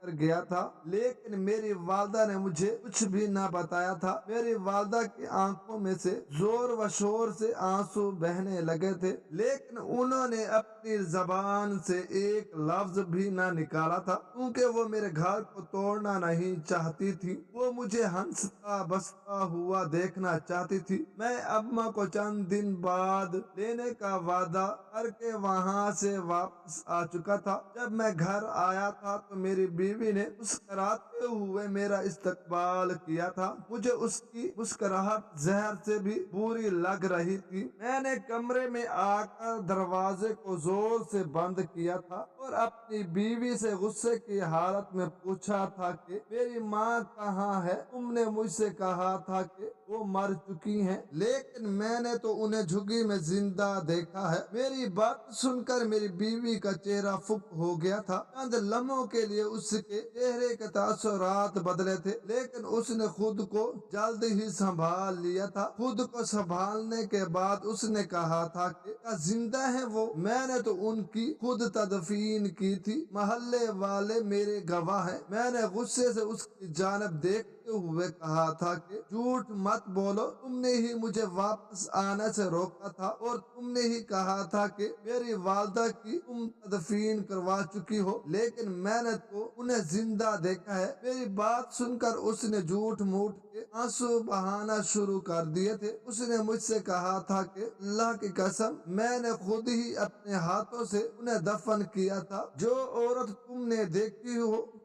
کر گیا تھا، لیکن میری والدہ نے مجھے کچھ بھی نہ بتایا تھا۔ میری والدہ کی آنکھوں میں سے زور و شور سے آنسو بہنے لگے تھے، لیکن انہوں نے اپنی زبان سے ایک لفظ بھی نہ نکالا تھا، کیونکہ وہ میرے گھر کو توڑنا نہیں چاہتی تھی۔ وہ مجھے ہنستا بستا ہوا دیکھنا چاہتی تھی۔ میں اماں کو چند دن بعد لینے کا وعدہ کر کے وہاں سے واپس آ چکا تھا۔ جب میں گھر آیا تھا تو میری بیوی نے مسکراتے ہوئے میرا استقبال کیا تھا۔ مجھے اس کی مسکراہٹ زہر سے بھی بری لگ رہی تھی۔ میں نے کمرے میں آ کر دروازے کو زور سے بند کیا تھا اور اپنی بیوی سے غصے کی حالت میں پوچھا تھا کہ میری ماں کہاں ہے؟ تم نے مجھ سے کہا تھا کہ وہ مر چکی ہیں، لیکن میں نے تو انہیں جھگی میں زندہ دیکھا ہے۔ میری بات سن کر میری بیوی کا چہرہ فک ہو گیا تھا۔ چند لمحوں کے لیے اس کے چہرے کے تاثرات بدلے تھے، لیکن اس نے خود کو جلد ہی سنبھال لیا تھا۔ خود کو سنبھالنے کے بعد اس نے کہا تھا کہ کیا زندہ ہیں وہ؟ میں نے تو ان کی خود تدفین کی تھی، محلے والے میرے گواہ ہیں۔ میں نے غصے سے اس کی جانب دیکھتے ہوئے کہا تھا کہ جھوٹ مت بولو، تم نے ہی مجھے واپس آنے سے روکا تھا اور تم نے ہی کہا تھا کہ میری والدہ کی تم تدفین کروا چکی ہو، لیکن میں نے تو انہیں زندہ دیکھا ہے۔ میری بات سن کر اس نے جھوٹ موٹ کے آنسو بہانا شروع کر دیے تھے۔ اس نے مجھ سے کہا تھا کہ اللہ کی قسم میں نے خود ہی اپنے ہاتھوں سے انہیں دفن کیا تھا۔ جو عورت تم نے دیکھی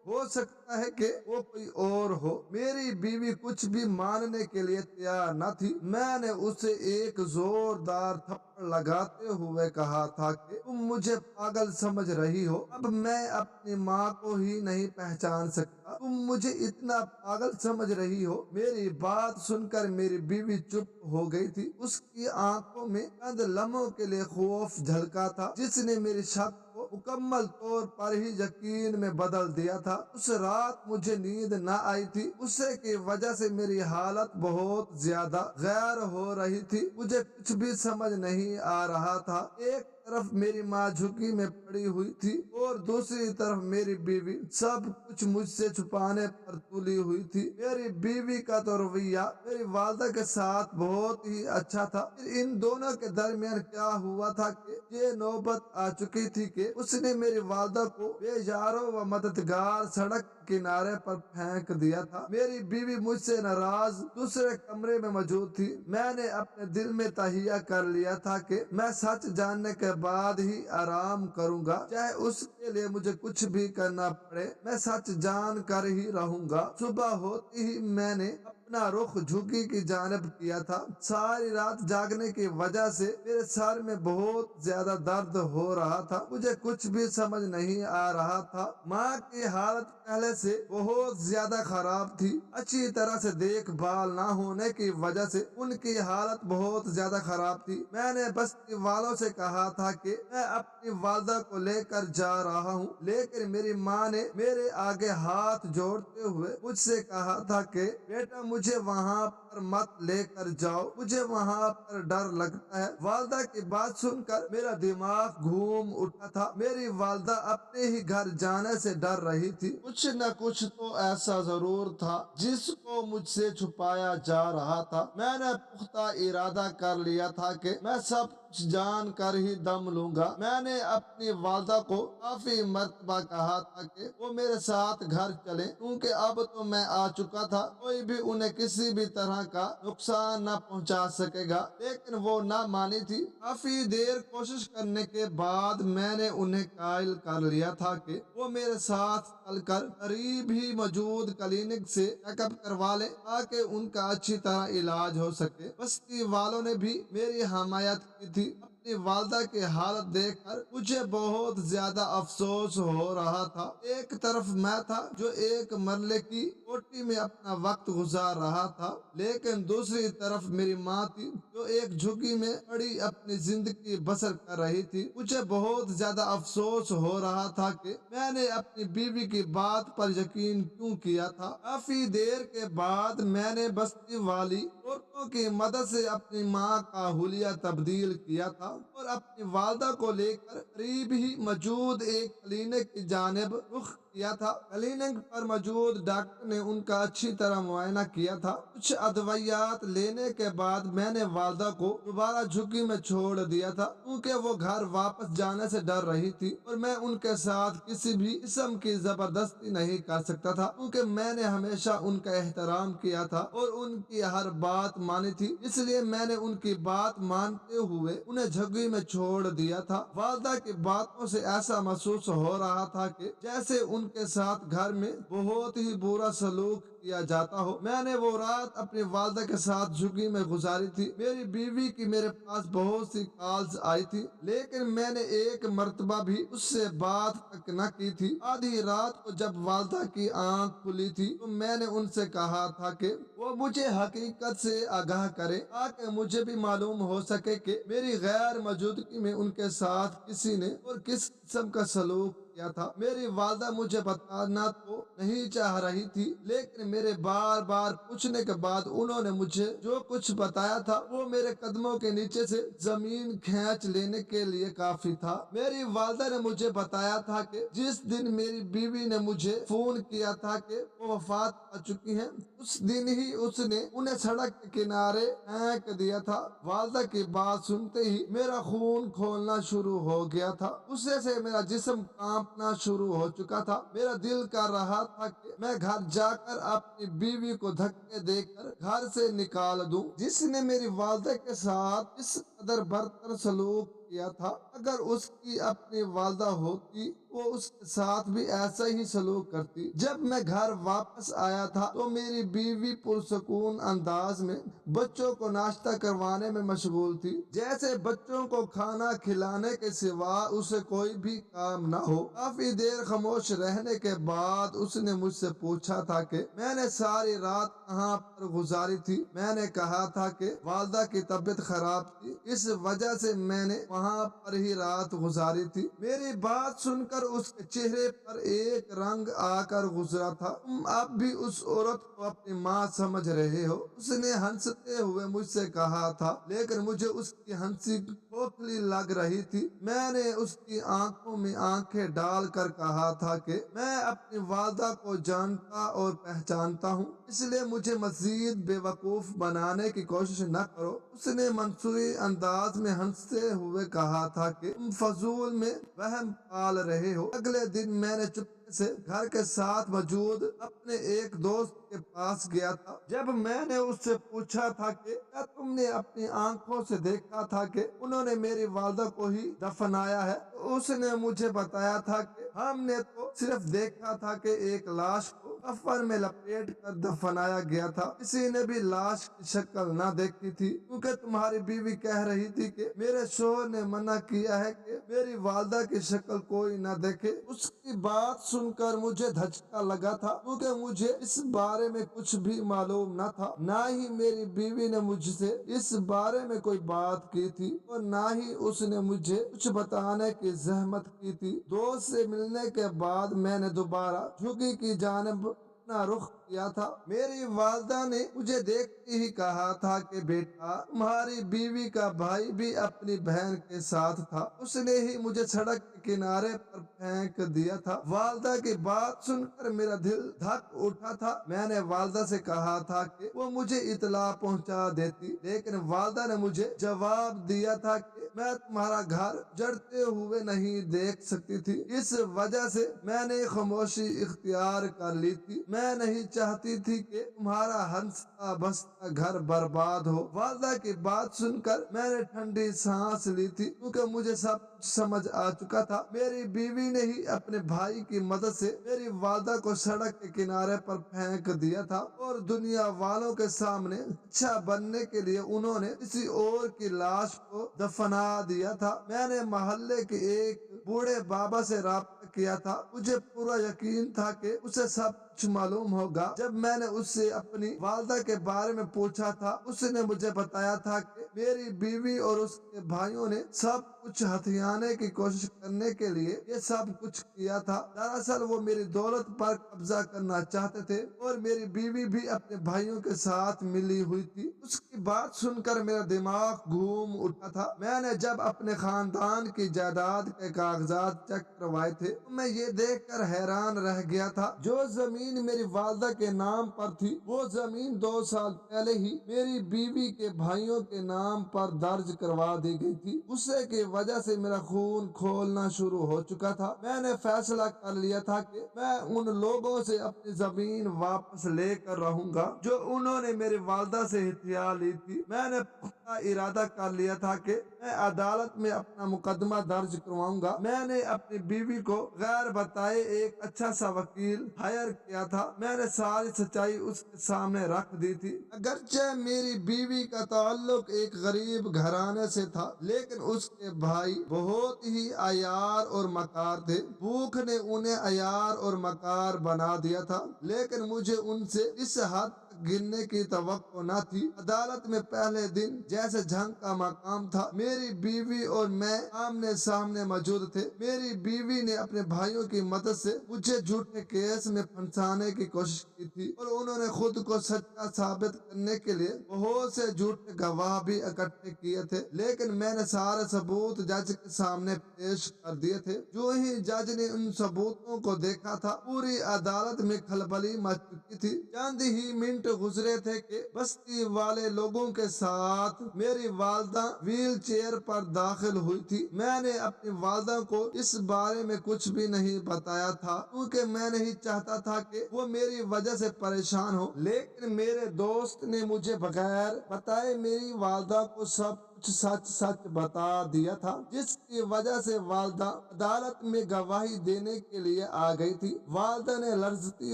ہو سکتا ہے کہ وہ کوئی اور ہو۔ میری بیوی کچھ بھی ماننے کے لیے تیار نہ تھی۔ میں نے اسے ایک زوردار تھپڑ لگاتے ہوئے کہا تھا کہ تم مجھے پاگل سمجھ رہی ہو، اب میں اپنی ماں کو ہی نہیں پہچان سکتا، تم مجھے اتنا پاگل سمجھ رہی ہو۔ میری بات سن کر میری بیوی چپ ہو گئی تھی۔ اس کی آنکھوں میں چند لمحوں کے لیے خوف جھلکا تھا، جس نے میری شک کو مکمل طور پر ہی یقین میں بدل دیا تھا۔ اس رات مجھے نیند نہ آئی تھی، غصے کی وجہ سے میری حالت بہت زیادہ غیر ہو رہی تھی۔ مجھے کچھ بھی سمجھ نہیں آ رہا تھا۔ ایک طرف میری ماں جھکی میں پڑی ہوئی تھی اور دوسری طرف میری بیوی سب کچھ مجھ سے چھپانے پر تلی ہوئی تھی۔ میری بیوی کا تو رویہ میری والدہ کے ساتھ بہت ہی اچھا تھا، پھر ان دونوں کے درمیان کیا ہوا تھا کہ یہ نوبت آ چکی تھی کہ اس نے میری والدہ کو بے یارو و مددگار سڑک کنارے پر پھینک دیا تھا۔ میری بیوی مجھ سے ناراض دوسرے کمرے میں موجود تھی۔ میں نے اپنے دل میں تہیہ کر لیا تھا کہ میں سچ جاننے کے بعد ہی آرام کروں گا، چاہے اس کے لیے مجھے کچھ بھی کرنا پڑے، میں سچ جان کر ہی رہوں گا۔ صبح ہوتی ہی میں نے اپنا رخ جھگی کی جانب کیا تھا۔ ساری رات جاگنے کی وجہ سے میرے سر میں بہت زیادہ درد ہو رہا تھا، مجھے کچھ بھی سمجھ نہیں آ رہا تھا۔ ماں کی حالت پہلے سے بہت زیادہ خراب تھی، اچھی طرح سے دیکھ بھال نہ ہونے کی وجہ سے ان کی حالت بہت زیادہ خراب تھی۔ میں نے بستی والوں سے کہا تھا کہ میں اپنی والدہ کو لے کر جا رہا ہوں، لیکن میری ماں نے میرے آگے ہاتھ جوڑتے ہوئے مجھ سے کہا تھا کہ بیٹا مجھے وہاں پر مت لے کر جاؤ، مجھے وہاں پر ڈر لگتا ہے۔ والدہ کی بات سن کر میرا دماغ گھوم اٹھا تھا۔ میری والدہ اپنے ہی گھر جانے سے ڈر رہی تھی۔ کچھ نہ کچھ تو ایسا ضرور تھا جس کو مجھ سے چھپایا جا رہا تھا۔ میں نے پختہ ارادہ کر لیا تھا کہ میں سب کچھ جان کر ہی دم لوں گا۔ میں نے اپنی والدہ کو کافی مرتبہ کہا تھا کہ وہ میرے ساتھ گھر چلیں، کیونکہ اب تو میں آ چکا تھا، کوئی بھی انہیں کسی بھی طرح کا نقصان نہ پہنچا سکے گا، لیکن وہ نہ مانی تھی۔ کافی دیر کوشش کرنے کے بعد میں نے انہیں قائل کر لیا تھا کہ وہ میرے ساتھ چل کر قریب ہی موجود کلینک سے چیک اپ کروا لیں تاکہ ان کا اچھی طرح علاج ہو سکے۔ بستی والوں نے بھی میری حمایت کی تھی۔ اپنی والدہ کی حالت دیکھ کر مجھے بہت زیادہ افسوس ہو رہا تھا۔ ایک طرف میں تھا جو ایک مرلے کی کوٹھی میں اپنا وقت گزار رہا تھا، لیکن دوسری طرف میری ماں تھی جو ایک جھگی میں پڑی اپنی زندگی بسر کر رہی تھی۔ مجھے بہت زیادہ افسوس ہو رہا تھا کہ میں نے اپنی بیوی کی بات پر یقین کیوں کیا تھا۔ کافی دیر کے بعد میں نے بستی والی عورتوں کی مدد سے اپنی ماں کا حلیہ تبدیل کیا تھا۔ اور اپنی والدہ کو لے کر قریب ہی موجود ایک کلینک کی جانب رخ کیا تھا۔ کلینک پر موجود ڈاکٹر نے ان کا اچھی طرح معائنہ کیا تھا۔ کچھ ادویات لینے کے بعد میں نے والدہ کو دوبارہ جھگی میں چھوڑ دیا تھا، کیونکہ وہ گھر واپس جانے سے ڈر رہی تھی اور میں ان کے ساتھ کسی بھی قسم کی زبردستی نہیں کر سکتا تھا، کیونکہ میں نے ہمیشہ ان کا احترام کیا تھا اور ان کی ہر بات مانی تھی۔ اس لیے میں نے ان کی بات مانتے ہوئے انہیں جھگی میں چھوڑ دیا تھا۔ والدہ کی باتوں سے ایسا محسوس ہو رہا تھا کہ جیسے ان کے ساتھ گھر میں بہت ہی برا سلوک کیا جاتا ہو۔ میں نے وہ رات اپنی والدہ کے ساتھ جھگی میں گزاری تھی۔ میری بیوی کی میرے پاس بہت سی کالز آئی تھی، لیکن میں نے ایک مرتبہ بھی اس سے بات تک نہ کی تھی۔ آدھی رات کو جب والدہ کی آنکھ کھلی تھی تو میں نے ان سے کہا تھا کہ وہ مجھے حقیقت سے آگاہ کرے تاکہ مجھے بھی معلوم ہو سکے کہ میری غیر موجودگی میں ان کے ساتھ کسی نے اور کس قسم کا سلوک کیا تھا۔ میری والدہ مجھے بتانا تو نہیں چاہ رہی تھی، لیکن میرے بار بار پوچھنے کے بعد انہوں نے مجھے جو کچھ بتایا تھا وہ میرے قدموں کے نیچے سے زمین کھینچ لینے کے لیے کافی تھا۔ میری والدہ نے مجھے بتایا تھا کہ جس دن میری بیوی نے مجھے فون کیا تھا کہ وہ وفات پا چکی ہیں، اس دن ہی اس نے انہیں سڑک کے کنارے پھینک دیا تھا۔ والدہ کی بات سنتے ہی میرا خون کھولنا شروع ہو گیا تھا۔ غصے سے میرا جسم کانپنا شروع ہو چکا تھا۔ میرا دل کر رہا تھا کہ میں گھر جا کر اپنی بیوی کو دھکے دے کر گھر سے نکال دوں، جس نے میری والدہ کے ساتھ اس قدر برتر سلوک کیا تھا۔ اگر اس کی اپنی والدہ ہوتی وہ اس کے ساتھ بھی ایسا ہی سلوک کرتی۔ جب میں گھر واپس آیا تھا تو میری بیوی پرسکون انداز میں بچوں کو ناشتہ کروانے میں مشغول تھی، جیسے بچوں کو کھانا کھلانے کے سوا اسے کوئی بھی کام نہ ہو۔ کافی دیر خاموش رہنے کے بعد اس نے مجھ سے پوچھا تھا کہ میں نے ساری رات کہاں پر گزاری تھی۔ میں نے کہا تھا کہ والدہ کی طبیعت خراب تھی، اس وجہ سے میں نے وہاں پر ہی رات گزاری تھی۔ میری بات سن کر اس کے چہرے پر ایک رنگ آ کر گزرا تھا۔ تم اب بھی اس عورت کو اپنی ماں سمجھ رہے ہو؟ اس نے ہنستے ہوئے مجھ سے کہا تھا، لیکن مجھے اس کی ہنسی کھوکھلی لگ رہی تھی۔ میں نے اس کی آنکھوں میں آنکھیں ڈال کر کہا تھا کہ میں اپنی والدہ کو جانتا اور پہچانتا ہوں، اس لیے مجھے مزید بے وقوف بنانے کی کوشش نہ کرو۔ اس نے منصوری انداز میں ہنستے ہوئے کہا تھا کہ تم فضول میں وہم پال رہے ہو۔ اگلے دن میں نے چپکے سے گھر کے ساتھ موجود اپنے ایک دوست کے پاس گیا تھا۔ جب میں نے اس سے پوچھا تھا کہ کیا تم نے اپنی آنکھوں سے دیکھا تھا کہ انہوں نے میری والدہ کو ہی دفنایا ہے، تو اس نے مجھے بتایا تھا کہ ہم نے تو صرف دیکھا تھا کہ ایک لاش کو کفن میں لپیٹ کر دفنایا گیا تھا، کسی نے بھی لاش کی شکل نہ دیکھی تھی، کیونکہ تمہاری بیوی کہہ رہی تھی کہ میرے شوہر نے منع کیا ہے کہ میری والدہ کی شکل کوئی نہ دیکھے۔ اس کی بات سن کر مجھے دھچکا لگا تھا، کیونکہ مجھے اس بارے میں کچھ بھی معلوم نہ تھا، نہ ہی میری بیوی نے مجھ سے اس بارے میں کوئی بات کی تھی اور نہ ہی اس نے مجھے کچھ بتانے کی زحمت کی تھی۔ دوست سے ملنے کے بعد میں نے دوبارہ جھگی کی جانب اپنا رخ کیا تھا۔ میری والدہ نے مجھے دیکھتے ہی کہا تھا کہ بیٹا، تمہاری بیوی کا بھائی بھی اپنی بہن کے ساتھ تھا، اس نے ہی مجھے سڑک کے کنارے پر پھینک دیا تھا۔ والدہ کی بات سن کر میرا دل دھک اٹھا تھا۔ میں نے والدہ سے کہا تھا کہ وہ مجھے اطلاع پہنچا دیتی، لیکن والدہ نے مجھے جواب دیا تھا کہ میں تمہارا گھر جڑتے ہوئے نہیں دیکھ سکتی تھی، اس وجہ سے میں نے خاموشی اختیار کر لی تھی۔ میں نہیں چاہتی تھی کہ تمہارا ہنستا بستا گھر برباد ہو۔ والدہ کی بات سن کر میں نے ٹھنڈی سانس لی تھی، کیونکہ مجھے سب کچھ سمجھ آ چکا تھا۔ میری بیوی نے ہی اپنے بھائی کی مدد سے میری والدہ کو سڑک کے کنارے پر پھینک دیا تھا اور دنیا والوں کے سامنے اچھا بننے کے لیے انہوں نے کسی اور کی لاش کو دفنا دیا تھا۔ میں نے محلے کے ایک بوڑھے بابا سے رابطہ کیا تھا، مجھے پورا یقین تھا کہ اسے سب کچھ معلوم ہوگا۔ جب میں نے اس سے اپنی والدہ کے بارے میں پوچھا تھا، اس نے مجھے بتایا تھا کہ میری بیوی اور اس کے بھائیوں نے سب کچھ ہتھیانے کی کوشش کرنے کے لیے یہ سب کچھ کیا تھا۔ دراصل وہ میری دولت پر قبضہ کرنا چاہتے تھے اور میری بیوی بھی اپنے بھائیوں کے ساتھ ملی ہوئی تھی۔ اس کی بات سن کر میرا دماغ گھوم اٹھا تھا۔ میں نے جب اپنے خاندان کی جائیداد کے کاغذات چیک کروائے تھے تو میں یہ دیکھ کر حیران رہ گیا تھا، جو زمین میری والدہ کے نام پر تھی وہ زمین 2 سال پہلے ہی میری بیوی کے بھائیوں کے نام پر درج کروا دی گئی تھی۔ غصے کی وجہ سے میرا خون کھولنا شروع ہو چکا تھا۔ میں نے فیصلہ کر لیا تھا کہ میں ان لوگوں سے اپنی زمین واپس لے کر رہوں گا جو انہوں نے میری والدہ سے ہتھیا لی تھی۔ میں نے پختہ ارادہ کر لیا تھا کہ میں عدالت میں اپنا مقدمہ درج کرواؤں گا۔ میں نے اپنی بیوی کو غیر بتائے ایک اچھا سا وکیل ہائر کیا تھا۔ میں نے ساری سچائی اس کے سامنے رکھ دی تھی۔ اگرچہ میری بیوی کا تعلق ایک غریب گھرانے سے تھا، لیکن اس کے بھائی بہت ہی عیار اور مکار تھے۔ بھوک نے انہیں عیار اور مکار بنا دیا تھا، لیکن مجھے ان سے اس حد گرنے کی توقع نہ تھی۔ عدالت میں پہلے دن جیسے جنگ کا مقام تھا، میری بیوی اور میں آمنے سامنے موجود تھے۔ میری بیوی نے اپنے بھائیوں کی مدد سے مجھے جھوٹے کیس میں پھنسانے کی کوشش کی تھی اور انہوں نے خود کو سچا ثابت کرنے کے لیے بہت سے جھوٹے گواہ بھی اکٹھے کیے تھے، لیکن میں نے سارے ثبوت جج کے سامنے پیش کر دیے تھے۔ جو ہی جج نے ان ثبوتوں کو دیکھا تھا، پوری عدالت میں کھلبلی مچ چکی تھی۔ چند ہی منٹ گزرے تھے کہ بستی والے لوگوں کے ساتھ میری والدہ ویل چیئر پر داخل ہوئی تھی۔ میں نے اپنی والدہ کو اس بارے میں کچھ بھی نہیں بتایا تھا، کیونکہ میں نہیں چاہتا تھا کہ وہ میری وجہ سے پریشان ہو، لیکن میرے دوست نے مجھے بغیر بتائے میری والدہ کو سب کچھ سچ بتا دیا تھا، جس کی وجہ سے والدہ عدالت میں گواہی دینے کے لیے آ گئی تھی۔ والدہ نے لرزتی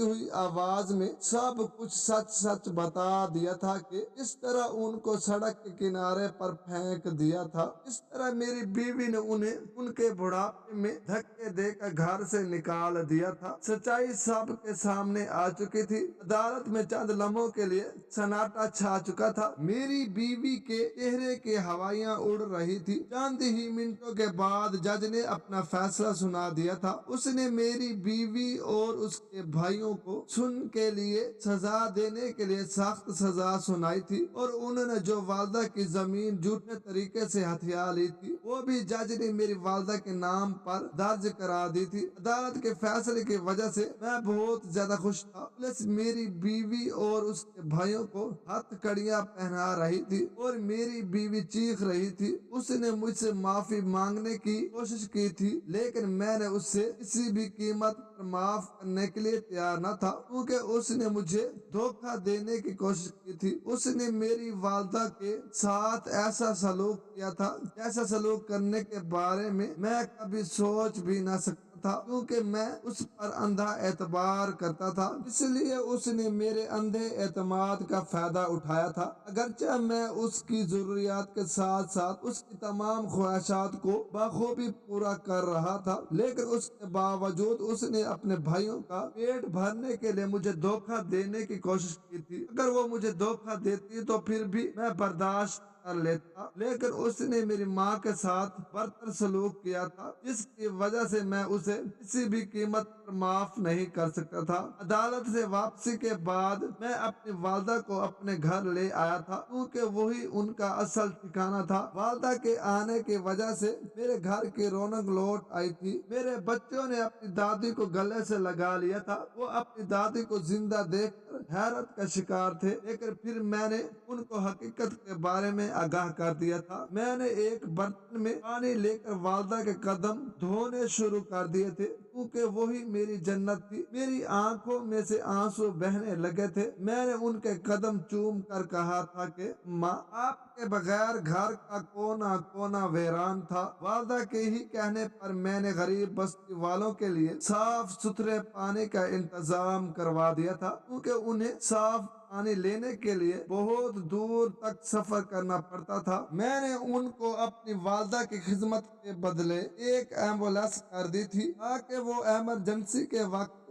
ہوئی آواز میں سب کچھ سچ بتا دیا تھا کہ اس طرح ان کو سڑک کے کنارے پر پھینک دیا تھا، اس طرح میری بیوی نے انہیں ان کے بڑھاپے میں دھکے دے کر گھر سے نکال دیا تھا۔ سچائی سب کے سامنے آ چکی تھی۔ عدالت میں چند لمحوں کے لیے سناٹا چھا چکا تھا۔ میری بیوی کے چہرے کی ہوائیاں اڑ رہی تھی۔ چند ہی منٹوں کے بعد جج نے اپنا فیصلہ سنا دیا تھا۔ اس نے میری بیوی اور اس کے بھائیوں کو سن کے لیے سزا دینے کے لیے سخت سزا سنائی تھی، اور انہوں نے جو والدہ کی زمین جھوٹے طریقے سے ہتھیا لی تھی وہ بھی جج نے میری والدہ کے نام پر درج کرا دی تھی۔ عدالت کے فیصلے کی وجہ سے میں بہت زیادہ خوش تھا۔ پولیس میری بیوی اور اس کے بھائیوں کو ہتھ کڑیاں پہنا رہی تھی اور میری بیوی چیخ رہی تھی۔ اس نے مجھ سے معافی مانگنے کی کوشش کی تھی، لیکن میں نے اس سے کسی بھی قیمت پر معاف کرنے کے لیے تیار نہ تھا، کیونکہ اس نے مجھے دھوکہ دینے کی کوشش کی تھی۔ اس نے میری والدہ کے ساتھ ایسا سلوک کیا تھا جیسا سلوک کرنے کے بارے میں کبھی سوچ بھی نہ سکتا تھا، کیونکہ میں اس پر اندھا اعتبار کرتا تھا۔ اس لیے اس نے میرے اندھے اعتماد کا فائدہ اٹھایا تھا۔ اگرچہ میں اس کی ضروریات کے ساتھ ساتھ اس کی تمام خواہشات کو بخوبی پورا کر رہا تھا، لیکن اس کے باوجود اس نے اپنے بھائیوں کا پیٹ بھرنے کے لیے مجھے دھوکہ دینے کی کوشش کی تھی۔ اگر وہ مجھے دھوکہ دیتی تو پھر بھی میں برداشت کر لیتا، لیکن اس نے میری ماں کے ساتھ برتر سلوک کیا تھا، جس کی وجہ سے میں اسے کسی بھی قیمت پر معاف نہیں کر سکتا تھا۔ عدالت سے واپسی کے بعد میں اپنی والدہ کو اپنے گھر لے آیا تھا، کیونکہ وہی ان کا اصل ٹھکانہ تھا۔ والدہ کے آنے کی وجہ سے میرے گھر کی رونق لوٹ آئی تھی۔ میرے بچوں نے اپنی دادی کو گلے سے لگا لیا تھا۔ وہ اپنی دادی کو زندہ دیکھ کر حیرت کا شکار تھے، لیکن پھر میں نے ان کو حقیقت کے بارے میں آگاہ کر دیا تھا۔ میں نے ایک برتن میں پانی لے کر والدہ کے قدم دھونے شروع کر دیے تھے، کیونکہ وہی میری جنت تھی۔ میری آنکھوں میں سے آنسو بہنے لگے تھے۔ میں نے ان کے قدم چوم کر کہا تھا کہ ماں، آپ کے بغیر گھر کا کونا کونا ویران تھا۔ والدہ کے ہی کہنے پر میں نے غریب بستی والوں کے لیے صاف ستھرے پانی کا انتظام کروا دیا تھا، کیونکہ انہیں صاف پانی لینے کے لیے بہت دور تک سفر کرنا پڑتا تھا۔ میں نے ان کو اپنی والدہ کی خدمت کے بدلے ایک ایمبولینس کر دی تھی، تاکہ وہ ایمرجنسی کے وقت